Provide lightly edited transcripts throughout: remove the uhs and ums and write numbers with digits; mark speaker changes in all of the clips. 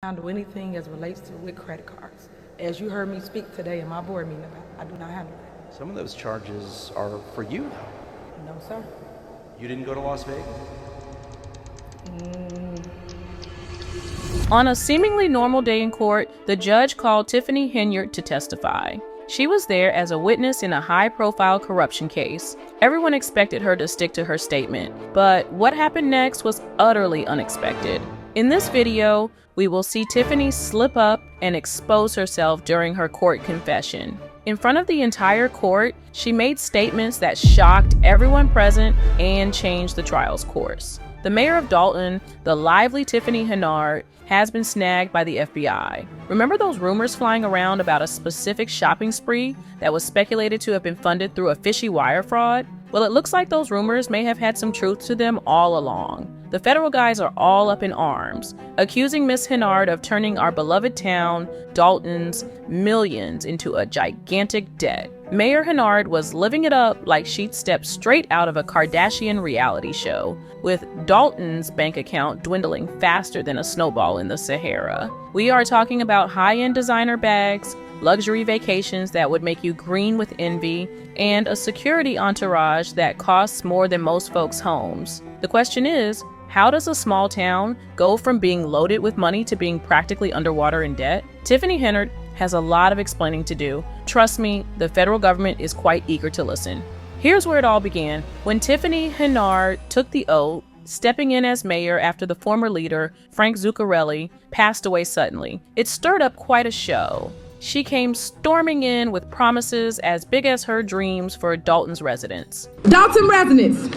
Speaker 1: Handle anything as relates to with credit cards. As you heard me speak today in my board meeting about, I do not handle that.
Speaker 2: Some of those charges are for you, though.
Speaker 1: No, sir.
Speaker 2: You didn't go to Las Vegas?
Speaker 3: On a seemingly normal day in court, the judge called Tiffany Henyard to testify. She was there as a witness in a high-profile corruption case. Everyone expected her to stick to her statement, but what happened next was utterly unexpected. In this video, we will see Tiffany slip up and expose herself during her court confession. In front of the entire court, she made statements that shocked everyone present and changed the trial's course. The mayor of Dalton, the lively Tiffany Henyard, has been snagged by the FBI. Remember those rumors flying around about a specific shopping spree that was speculated to have been funded through a fishy wire fraud? Well, it looks like those rumors may have had some truth to them all along. The federal guys are all up in arms, accusing Miss Henyard of turning our beloved town, Dalton's, millions into a gigantic debt. Mayor Henyard was living it up like she'd stepped straight out of a Kardashian reality show, with Dalton's bank account dwindling faster than a snowball in the Sahara. We are talking about high-end designer bags, luxury vacations that would make you green with envy, and a security entourage that costs more than most folks' homes. The question is, how does a small town go from being loaded with money to being practically underwater in debt? Tiffany Henyard has a lot of explaining to do. Trust me, the federal government is quite eager to listen. Here's where it all began. When Tiffany Henyard took the oath, stepping in as mayor after the former leader, Frank Zuccarelli, passed away suddenly, it stirred up quite a show. She came storming in with promises as big as her dreams for Dalton's residents.
Speaker 4: Dalton residents,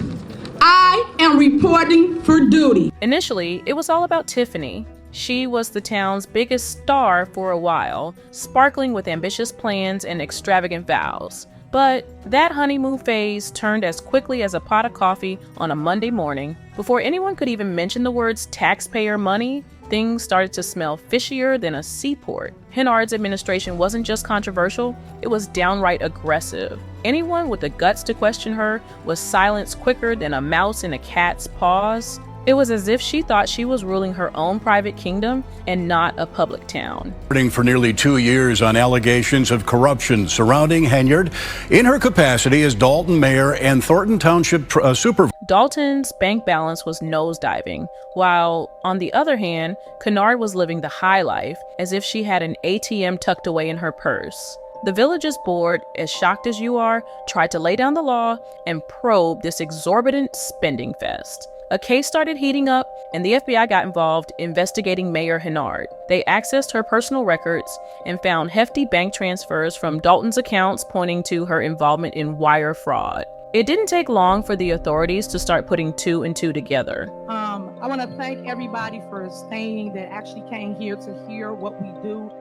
Speaker 4: I am reporting for duty.
Speaker 3: Initially, it was all about Tiffany. She was the town's biggest star for a while, sparkling with ambitious plans and extravagant vows. But that honeymoon phase turned as quickly as a pot of coffee on a Monday morning. Before anyone could even mention the words taxpayer money, things started to smell fishier than a seaport. Henyard's administration wasn't just controversial, it was downright aggressive. Anyone with the guts to question her was silenced quicker than a mouse in a cat's paws. It was as if she thought she was ruling her own private kingdom and not a public town.
Speaker 5: For nearly 2 years on allegations of corruption surrounding Henyard in her capacity as Dalton mayor and Thornton Township supervisor.
Speaker 3: Dalton's bank balance was nosediving, while, on the other hand, Henyard was living the high life as if she had an ATM tucked away in her purse. The village's board, as shocked as you are, tried to lay down the law and probe this exorbitant spending fest. A case started heating up, and the FBI got involved investigating Mayor Henyard. They accessed her personal records and found hefty bank transfers from Dalton's accounts pointing to her involvement in wire fraud. It didn't take long for the authorities to start putting two and two together.
Speaker 4: I want to thank everybody for staying that actually came here to hear what we do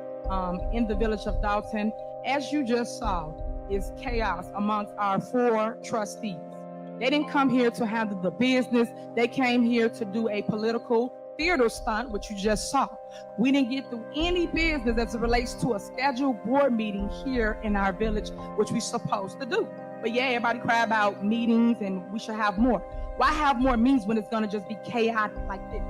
Speaker 4: in the village of Dalton. As you just saw, is chaos amongst our 4 trustees. They didn't come here to handle the business. They came here to do a political theater stunt, which you just saw. We didn't get through any business as it relates to a scheduled board meeting here in our village, which we're supposed to do. But yeah, everybody cry about meetings and we should have more. Why have more meetings when it's gonna just be chaotic like this?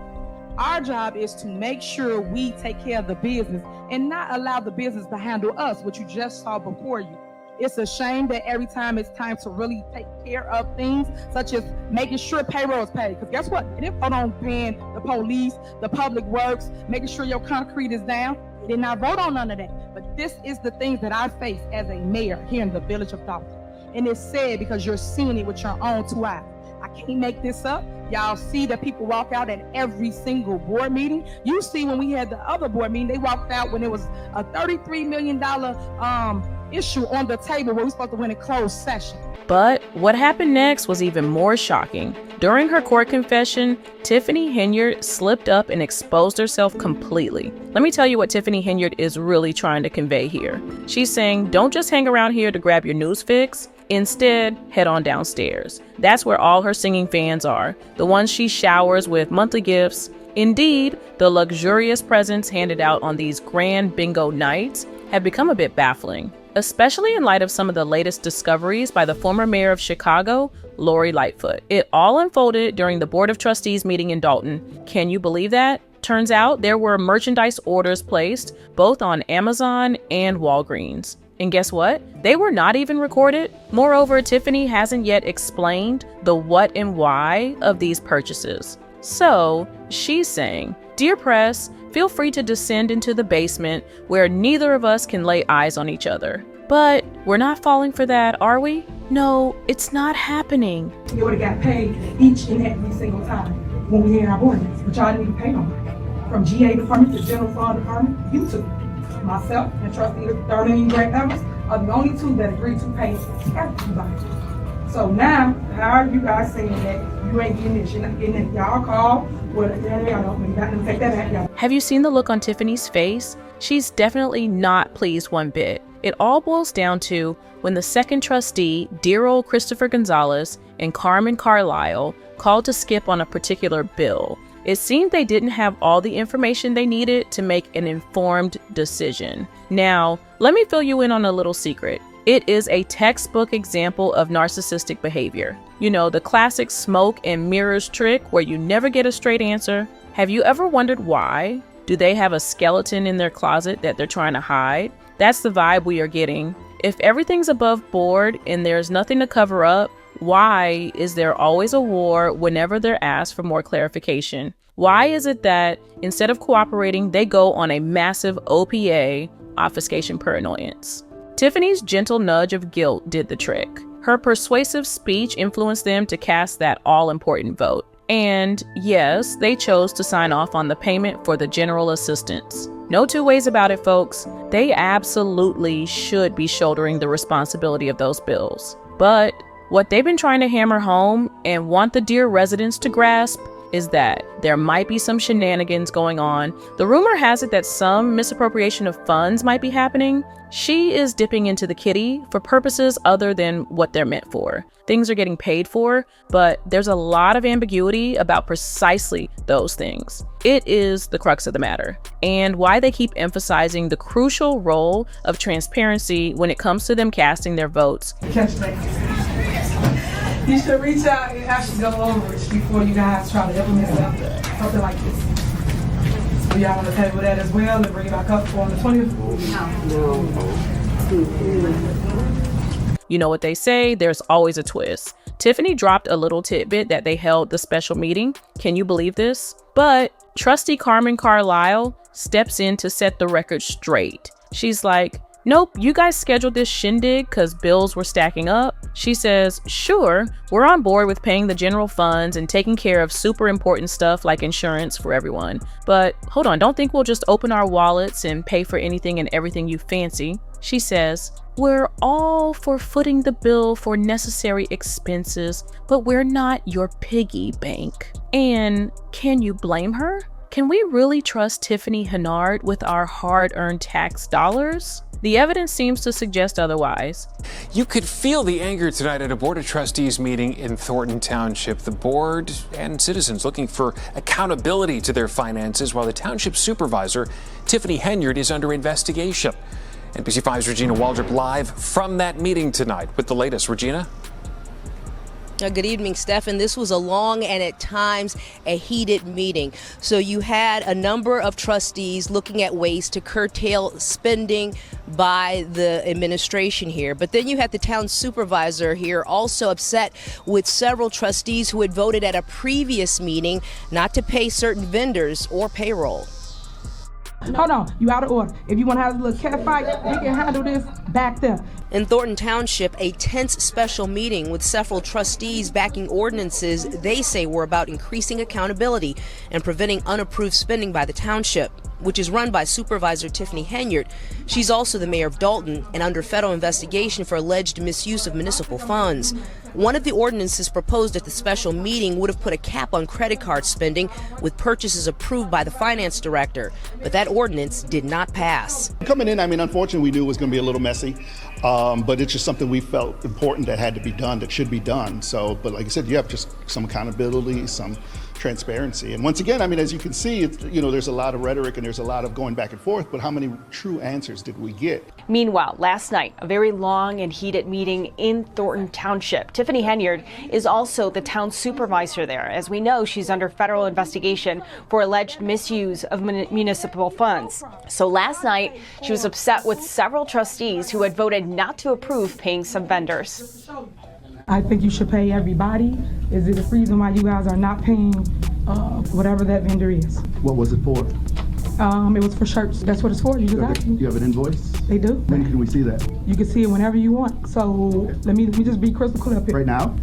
Speaker 4: Our job is to make sure we take care of the business and not allow the business to handle us, which you just saw before you. It's a shame that every time it's time to really take care of things, such as making sure payroll is paid. Because guess what? They didn't vote on paying the police, the public works, making sure your concrete is down. They did not vote on none of that. But this is the things that I face as a mayor here in the village of Dalton. And it's sad because you're seeing it with your own 2 eyes. I can't make this up. Y'all see that people walk out at every single board meeting. You see when we had the other board meeting, they walked out when it was a $33 million issue on the table where we're supposed to win a closed session.
Speaker 3: But what happened next was even more shocking. During her court confession, Tiffany Henyard slipped up and exposed herself completely. Let me tell you what Tiffany Henyard is really trying to convey here. She's saying, don't just hang around here to grab your news fix. Instead, head on downstairs. That's where all her singing fans are, the ones she showers with monthly gifts. Indeed, the luxurious presents handed out on these grand bingo nights have become a bit baffling, especially in light of some of the latest discoveries by the former mayor of Chicago, Lori Lightfoot. It all unfolded during the Board of Trustees meeting in Dalton. Can you believe that? Turns out there were merchandise orders placed both on Amazon and Walgreens. And guess what? They were not even recorded. Moreover, Tiffany hasn't yet explained the what and why of these purchases. So she's saying, "Dear press, feel free to descend into the basement where neither of us can lay eyes on each other." But we're not falling for that, are we? No, it's not happening.
Speaker 4: You would have got paid each and every single time when we had our board meetings, but y'all didn't even pay nobody. From GA department to general fund department, you two, myself and trustee Darlene Gray Evans, are the only two that agreed to pay everybody. So now, how are you guys saying that you ain't getting this, you're not getting it? Y'all call, well, y'all don't, you got to take that back, y'all.
Speaker 3: Have you seen the look on Tiffany's face? She's definitely not pleased one bit. It all boils down to when the second trustee, dear old Christopher Gonzalez, and Carmen Carlisle called to skip on a particular bill. It seemed they didn't have all the information they needed to make an informed decision. Now, let me fill you in on a little secret. It is a textbook example of narcissistic behavior. You know, the classic smoke and mirrors trick where you never get a straight answer. Have you ever wondered why? Do they have a skeleton in their closet that they're trying to hide? That's the vibe we are getting. If everything's above board and there's nothing to cover up, why is there always a war whenever they're asked for more clarification? Why is it that instead of cooperating, they go on a massive OPA, obfuscation per annoyance? Tiffany's gentle nudge of guilt did the trick. Her persuasive speech influenced them to cast that all-important vote. And yes, they chose to sign off on the payment for the general assistance. No two ways about it, folks. They absolutely should be shouldering the responsibility of those bills. But what they've been trying to hammer home and want the dear residents to grasp is that there might be some shenanigans going on. The rumor has it that some misappropriation of funds might be happening. She is dipping into the kitty for purposes other than what they're meant for. Things are getting paid for, but there's a lot of ambiguity about precisely those things. It is the crux of the matter, and why they keep emphasizing the crucial role of transparency when it comes to them casting their votes.
Speaker 4: Catch that. You should reach out and actually go over it before you guys try to implement something like this. So y'all want to table that as well and bring it back up on the 20th? No.
Speaker 3: You know what they say, there's always a twist. Tiffany dropped a little tidbit that they held the special meeting. Can you believe this? But trustee Carmen Carlisle steps in to set the record straight. She's like, "Nope, you guys scheduled this shindig because bills were stacking up." She says, "Sure, we're on board with paying the general funds and taking care of super important stuff like insurance for everyone. But hold on, don't think we'll just open our wallets and pay for anything and everything you fancy." She says, "We're all for footing the bill for necessary expenses, but we're not your piggy bank." And can you blame her? Can we really trust Tiffany Henyard with our hard-earned tax dollars? The evidence seems to suggest otherwise.
Speaker 6: You could feel the anger tonight at a Board of Trustees meeting in Thornton Township. The board and citizens looking for accountability to their finances, while the township supervisor, Tiffany Henyard, is under investigation. NBC 5's Regina Waldrop live from that meeting tonight with the latest. Regina?
Speaker 7: Good evening, Stephen. This was a long and at times a heated meeting. So you had a number of trustees looking at ways to curtail spending by the administration here. But then you had the town supervisor here also upset with several trustees who had voted at a previous meeting not to pay certain vendors or payroll.
Speaker 4: Hold on, you out of order. If you want to have a little cat fight, we can handle this back there.
Speaker 7: In Thornton Township, a tense special meeting with several trustees backing ordinances they say were about increasing accountability and preventing unapproved spending by the township, which is run by Supervisor Tiffany Henyard. She's also the mayor of Dalton and under federal investigation for alleged misuse of municipal funds. One of the ordinances proposed at the special meeting would have put a cap on credit card spending with purchases approved by the finance director, but that ordinance did not pass.
Speaker 8: Coming in, I mean, unfortunately, we knew it was going to be a little messy, but it's just something we felt important that had to be done, that should be done. So, but like I said, you have just some accountability, some transparency. And once again, I mean, as you can see, there's a lot of rhetoric and there's a lot of going back and forth, but how many true answers did we get?
Speaker 9: Meanwhile, last night, a very long and heated meeting in Thornton Township. Tiffany Henyard is also the town supervisor there. As we know, she's under federal investigation for alleged misuse of municipal funds. So last night, she was upset with several trustees who had voted not to approve paying some vendors.
Speaker 4: I think you should pay everybody. Is it a reason why you guys are not paying whatever that vendor is?
Speaker 10: What was it for?
Speaker 4: It was for shirts. That's what it's for. You
Speaker 10: have an invoice?
Speaker 4: They do.
Speaker 10: When can we see that?
Speaker 4: You can see it whenever you want. So let me just be crystal clear up here.
Speaker 10: Right now?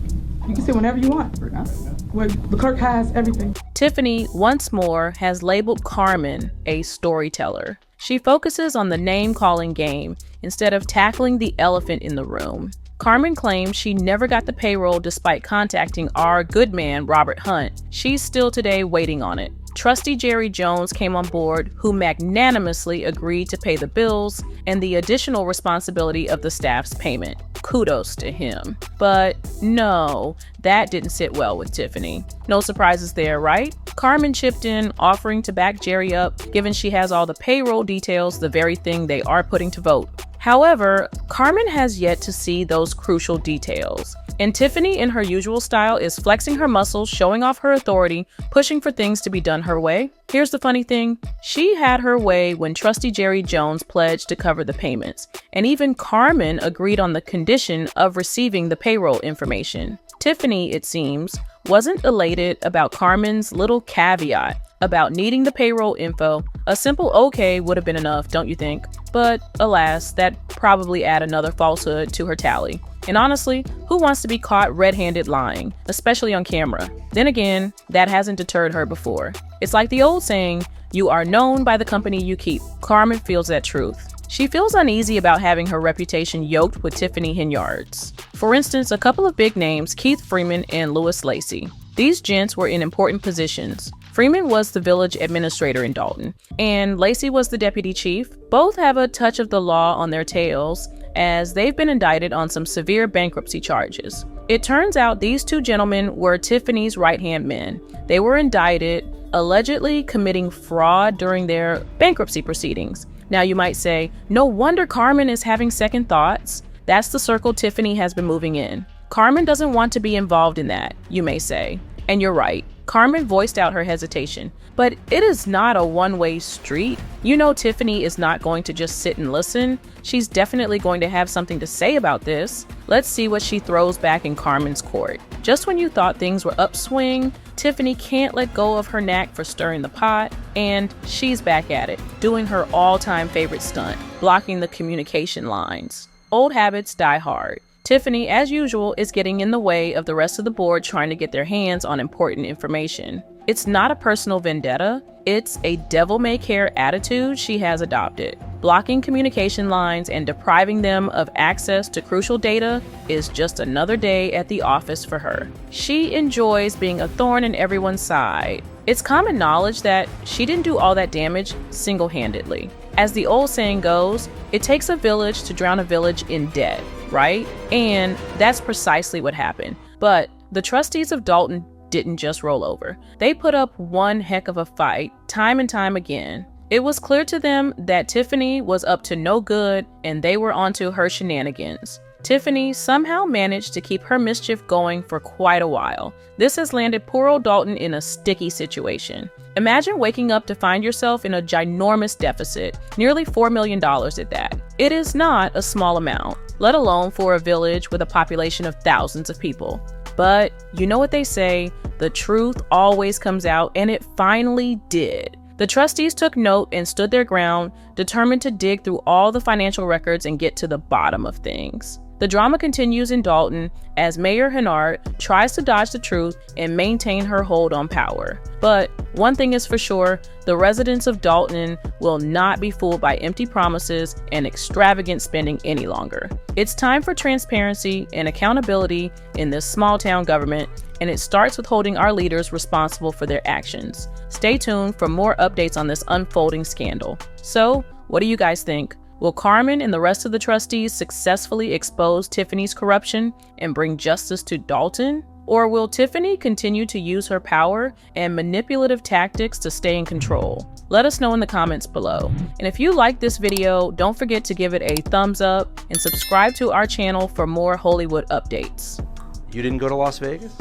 Speaker 4: You can see it whenever you want.
Speaker 10: Right now?
Speaker 4: Well, the clerk has everything.
Speaker 3: Tiffany, once more, has labeled Carmen a storyteller. She focuses on the name-calling game instead of tackling the elephant in the room. Carmen claims she never got the payroll despite contacting our good man, Robert Hunt. She's still today waiting on it. Trustee Jerry Jones came on board, who magnanimously agreed to pay the bills and the additional responsibility of the staff's payment. Kudos to him. But no, that didn't sit well with Tiffany. No surprises there, right? Carmen chipped in, offering to back Jerry up, given she has all the payroll details, the very thing they are putting to vote. However, Carmen has yet to see those crucial details. And Tiffany, in her usual style, is flexing her muscles, showing off her authority, pushing for things to be done her way. Here's the funny thing. She had her way when Trustee Jerry Jones pledged to cover the payments. And even Carmen agreed on the condition of receiving the payroll information. Tiffany, it seems, wasn't elated about Carmen's little caveat about needing the payroll info. A simple okay would have been enough, don't you think? But alas, that probably add another falsehood to her tally. And honestly, who wants to be caught red-handed lying, especially on camera? Then again, that hasn't deterred her before. It's like the old saying, you are known by the company you keep. Carmen feels that truth. She feels uneasy about having her reputation yoked with Tiffany Henyard's. For instance, a couple of big names, Keith Freeman and Louis Lacey. These gents were in important positions. Freeman was the village administrator in Dalton, and Lacey was the deputy chief. Both have a touch of the law on their tails, as they've been indicted on some severe bankruptcy charges. It turns out these two gentlemen were Tiffany's right-hand men. They were indicted, allegedly committing fraud during their bankruptcy proceedings. Now you might say, no wonder Carmen is having second thoughts. That's the circle Tiffany has been moving in. Carmen doesn't want to be involved in that, you may say. And you're right. Carmen voiced out her hesitation, but it is not a one-way street. You know Tiffany is not going to just sit and listen. She's definitely going to have something to say about this. Let's see what she throws back in Carmen's court. Just when you thought things were upswing, Tiffany can't let go of her knack for stirring the pot, and she's back at it, doing her all-time favorite stunt, blocking the communication lines. Old habits die hard. Tiffany, as usual, is getting in the way of the rest of the board trying to get their hands on important information. It's not a personal vendetta, it's a devil-may-care attitude she has adopted. Blocking communication lines and depriving them of access to crucial data is just another day at the office for her. She enjoys being a thorn in everyone's side. It's common knowledge that she didn't do all that damage single-handedly. As the old saying goes, it takes a village to drown a village in debt, right? And that's precisely what happened. But the trustees of Dalton didn't just roll over. They put up one heck of a fight, time and time again. It was clear to them that Tiffany was up to no good and they were onto her shenanigans. Tiffany somehow managed to keep her mischief going for quite a while. This has landed poor old Dalton in a sticky situation. Imagine waking up to find yourself in a ginormous deficit, nearly $4 million at that. It is not a small amount, let alone for a village with a population of thousands of people. But you know what they say, the truth always comes out, and it finally did. The trustees took note and stood their ground, determined to dig through all the financial records and get to the bottom of things. The drama continues in Dalton as Mayor Henyard tries to dodge the truth and maintain her hold on power. But one thing is for sure, the residents of Dalton will not be fooled by empty promises and extravagant spending any longer. It's time for transparency and accountability in this small town government, and it starts with holding our leaders responsible for their actions. Stay tuned for more updates on this unfolding scandal. So, what do you guys think? Will Carmen and the rest of the trustees successfully expose Tiffany's corruption and bring justice to Dalton? Or will Tiffany continue to use her power and manipulative tactics to stay in control? Let us know in the comments below. And if you like this video, don't forget to give it a thumbs up and subscribe to our channel for more Hollywood updates.
Speaker 2: You didn't go to Las Vegas?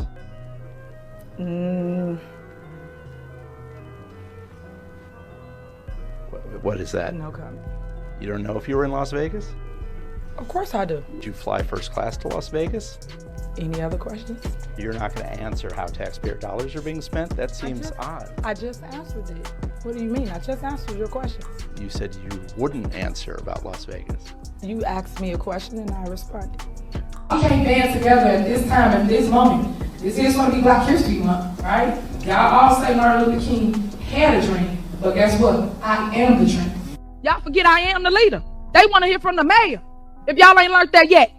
Speaker 2: What is that?
Speaker 1: No comment.
Speaker 2: You don't know if you were in Las Vegas?
Speaker 1: Of course I do.
Speaker 2: Did you fly first class to Las Vegas?
Speaker 1: Any other questions?
Speaker 2: You're not going to answer how taxpayer dollars are being spent? That seems odd.
Speaker 1: I just answered it. What do you mean? I just answered your questions.
Speaker 2: You said you wouldn't answer about Las Vegas.
Speaker 1: You asked me a question and I responded.
Speaker 11: We can't band together at this time, at this moment. This is going to be Black History Month, right? Y'all all say Martin Luther King had a dream, but guess what? I am the dream.
Speaker 4: Y'all forget I am the leader. They want to hear from the mayor. If y'all ain't learned that yet.